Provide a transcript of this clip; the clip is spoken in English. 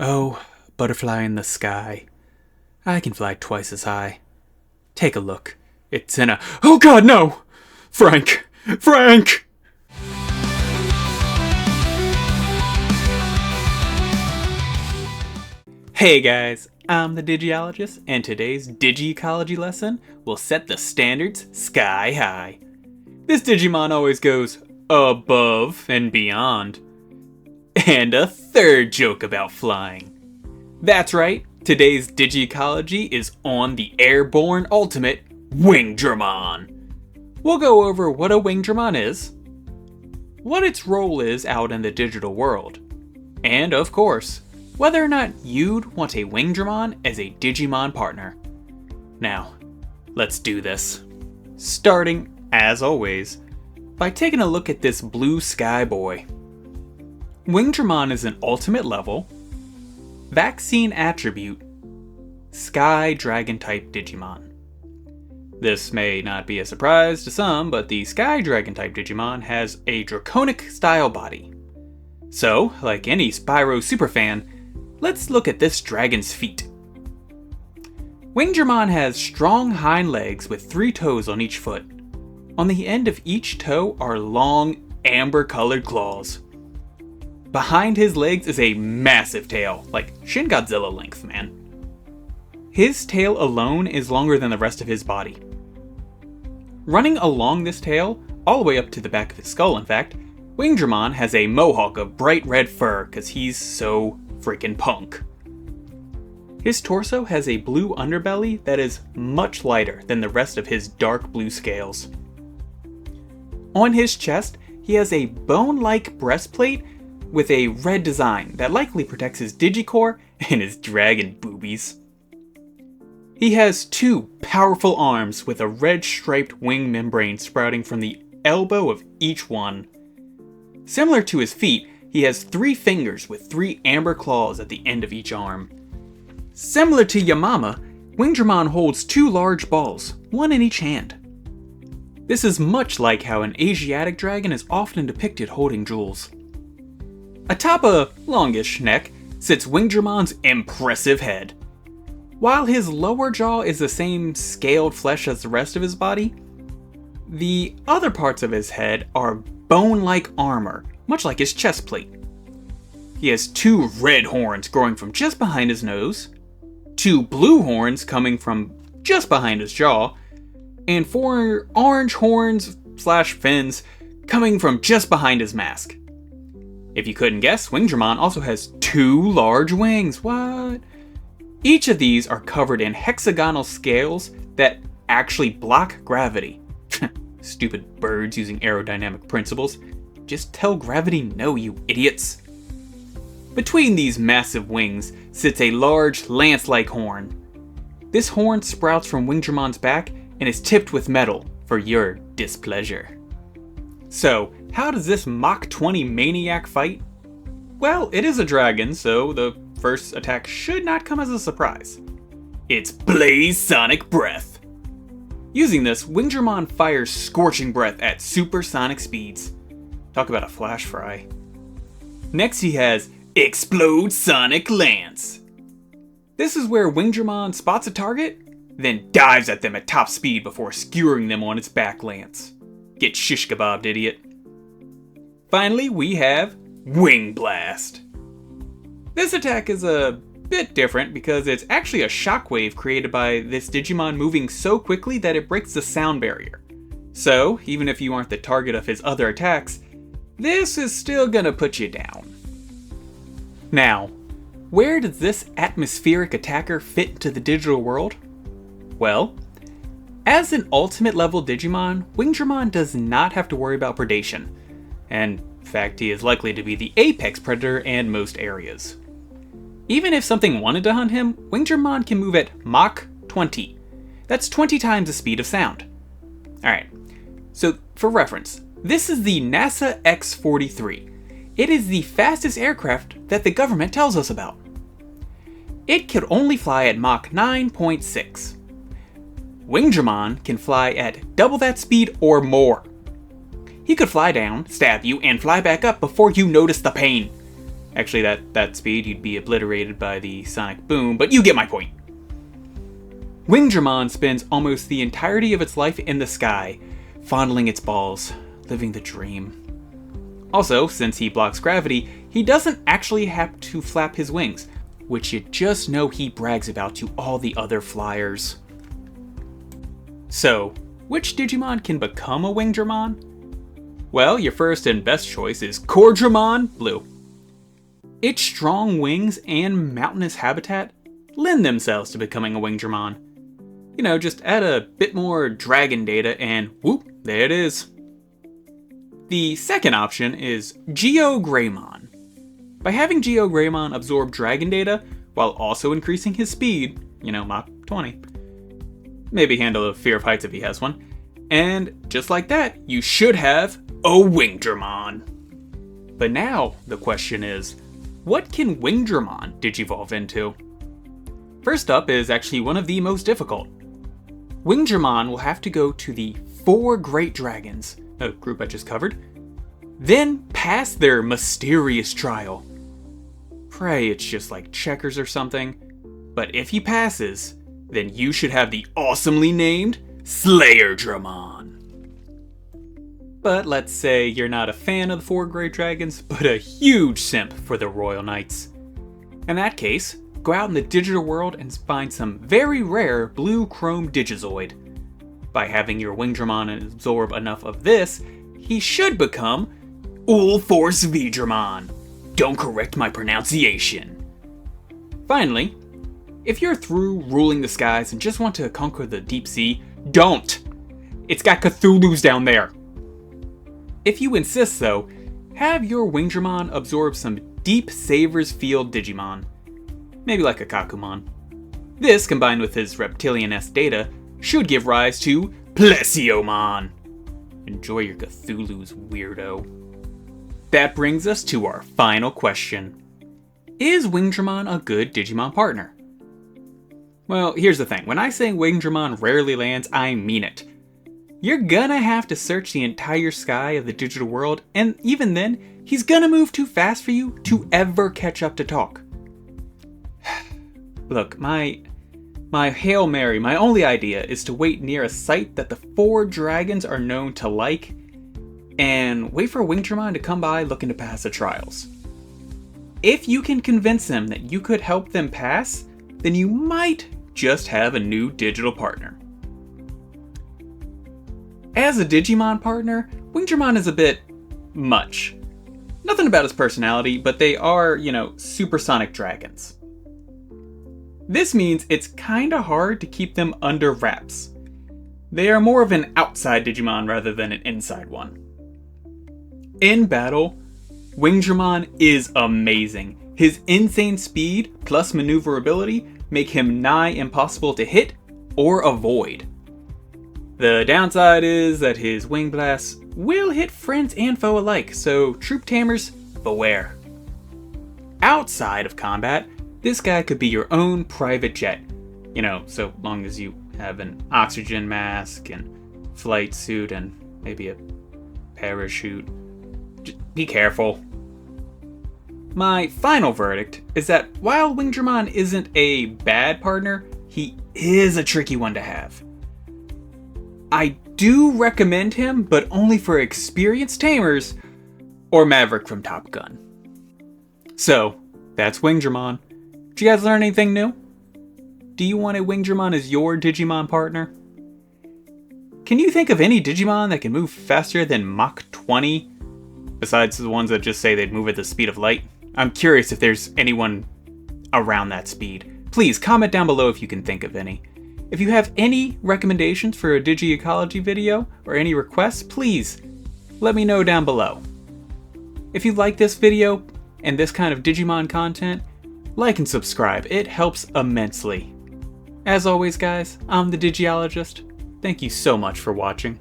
Oh, butterfly in the sky. I can fly twice as high. Take a look. It's in a... Oh God, no! Frank! Frank! Hey guys, I'm the Digiologist, and today's Digi-ecology lesson will set the standards sky high. This Digimon always goes above and beyond. And a third joke about flying. That's right, today's Digi-ecology is on the airborne ultimate, Wingdramon. We'll go over what a Wingdramon is, what its role is out in the digital world, and of course, whether or not you'd want a Wingdramon as a Digimon partner. Now, let's do this. Starting, as always, by taking a look at this blue sky boy. Wingdramon is an ultimate level, vaccine attribute, sky dragon type Digimon. This may not be a surprise to some, but the sky dragon type Digimon has a draconic style body. So, like any Spyro superfan, let's look at this dragon's feet. Wingdramon has strong hind legs with 3 toes on each foot. On the end of each toe are long, amber-colored claws. Behind his legs is a massive tail, like Shin Godzilla length, man. His tail alone is longer than the rest of his body. Running along this tail, all the way up to the back of his skull in fact, Wingdramon has a mohawk of bright red fur cause he's so freaking punk. His torso has a blue underbelly that is much lighter than the rest of his dark blue scales. On his chest, he has a bone-like breastplate with a red design that likely protects his Digicore and his dragon boobies. He has 2 powerful arms with a red striped wing membrane sprouting from the elbow of each one. Similar to his feet, he has 3 fingers with 3 amber claws at the end of each arm. Similar to Yamama, Wingdramon holds 2 large balls, one in each hand. This is much like how an Asiatic dragon is often depicted holding jewels. Atop a longish neck sits Wingdramon's impressive head. While his lower jaw is the same scaled flesh as the rest of his body, the other parts of his head are bone-like armor, much like his chest plate. He has 2 red horns growing from just behind his nose, 2 blue horns coming from just behind his jaw, and 4 orange horns / fins coming from just behind his mask. If you couldn't guess, Wingdramon also has 2 large wings. What? Each of these are covered in hexagonal scales that actually block gravity. Stupid birds using aerodynamic principles. Just tell gravity no, you idiots. Between these massive wings sits a large lance-like horn. This horn sprouts from Wingdramon's back and is tipped with metal for your displeasure. So, how does this Mach 20 maniac fight? Well, it is a dragon, so the first attack should not come as a surprise. It's Blaze Sonic Breath. Using this, Wingdramon fires Scorching Breath at supersonic speeds. Talk about a flash fry. Next he has Explode Sonic Lance. This is where Wingdramon spots a target, then dives at them at top speed before skewering them on its back lance. Get shish kebabbed, idiot. Finally, we have Wing Blast. This attack is a bit different because it's actually a shockwave created by this Digimon moving so quickly that it breaks the sound barrier. So, even if you aren't the target of his other attacks, this is still gonna put you down. Now, where does this atmospheric attacker fit into the digital world? Well, as an ultimate level Digimon, Wingdramon does not have to worry about predation, and in fact he is likely to be the apex predator in most areas. Even if something wanted to hunt him, Wingdramon can move at Mach 20. That's 20 times the speed of sound. Alright, so for reference, this is the NASA X-43. It is the fastest aircraft that the government tells us about. It could only fly at Mach 9.6. Wingdramon can fly at double that speed or more. He could fly down, stab you, and fly back up before you notice the pain. Actually, that speed, you'd be obliterated by the sonic boom, but you get my point. Wingdramon spends almost the entirety of its life in the sky, fondling its balls, living the dream. Also, since he blocks gravity, he doesn't actually have to flap his wings, which you just know he brags about to all the other flyers. So, which Digimon can become a Wingdramon? Well, your first and best choice is Cordramon Blue. Its strong wings and mountainous habitat lend themselves to becoming a Wingdramon. You know, just add a bit more dragon data and whoop, there it is. The second option is Geogreymon. By having Geogreymon absorb dragon data while also increasing his speed, you know, Mach 20, maybe handle the fear of heights if he has one, and just like that, you should have a Wingdramon. But now the question is, what can Wingdramon digivolve into? First up is actually one of the most difficult. Wingdramon will have to go to the 4 great dragons, a group I just covered, then pass their mysterious trial. Pray it's just like checkers or something, but if he passes, then you should have the awesomely named Slayerdramon. But let's say you're not a fan of the 4 great dragons, but a huge simp for the Royal Knights. In that case, go out in the digital world and find some very rare blue chrome Digizoid. By having your Wingdramon absorb enough of this, he should become Ulforce Vdramon. Don't correct my pronunciation. Finally, if you're through ruling the skies and just want to conquer the deep sea, don't! It's got Cthulhu's down there. If you insist though, have your Wingdramon absorb some Deep Savers Field Digimon. Maybe like a Kakumon. This, combined with his reptilian-esque data, should give rise to Plesiomon. Enjoy your Cthulhu's, weirdo. That brings us to our final question. Is Wingdramon a good Digimon partner? Well, here's the thing. When I say Wingdramon rarely lands, I mean it. You're gonna have to search the entire sky of the digital world, and even then, he's gonna move too fast for you to ever catch up to talk. Look, my Hail Mary, my only idea is to wait near a site that the 4 dragons are known to like, and wait for Wingdramon to come by looking to pass the trials. If you can convince them that you could help them pass, then you might just have a new digital partner. As a Digimon partner, Wingdramon is a bit much. Nothing about his personality, but they are, supersonic dragons. This means it's kinda hard to keep them under wraps. They are more of an outside Digimon rather than an inside one. In battle, Wingdramon is amazing. His insane speed plus maneuverability make him nigh impossible to hit or avoid. The downside is that his wing blasts will hit friends and foe alike, so troop tamers, beware. Outside of combat, this guy could be your own private jet. So long as you have an oxygen mask and flight suit and maybe a parachute. Just be careful. My final verdict is that while Wingdramon isn't a bad partner, he is a tricky one to have. I do recommend him, but only for experienced tamers or Maverick from Top Gun. So, that's Wingdramon. Did you guys learn anything new? Do you want a Wingdramon as your Digimon partner? Can you think of any Digimon that can move faster than Mach 20? Besides the ones that just say they'd move at the speed of light? I'm curious if there's anyone around that speed. Please comment down below if you can think of any. If you have any recommendations for a Digi-ecology video or any requests, please let me know down below. If you like this video and this kind of Digimon content, like and subscribe. It helps immensely. As always, guys, I'm the Digiologist. Thank you so much for watching.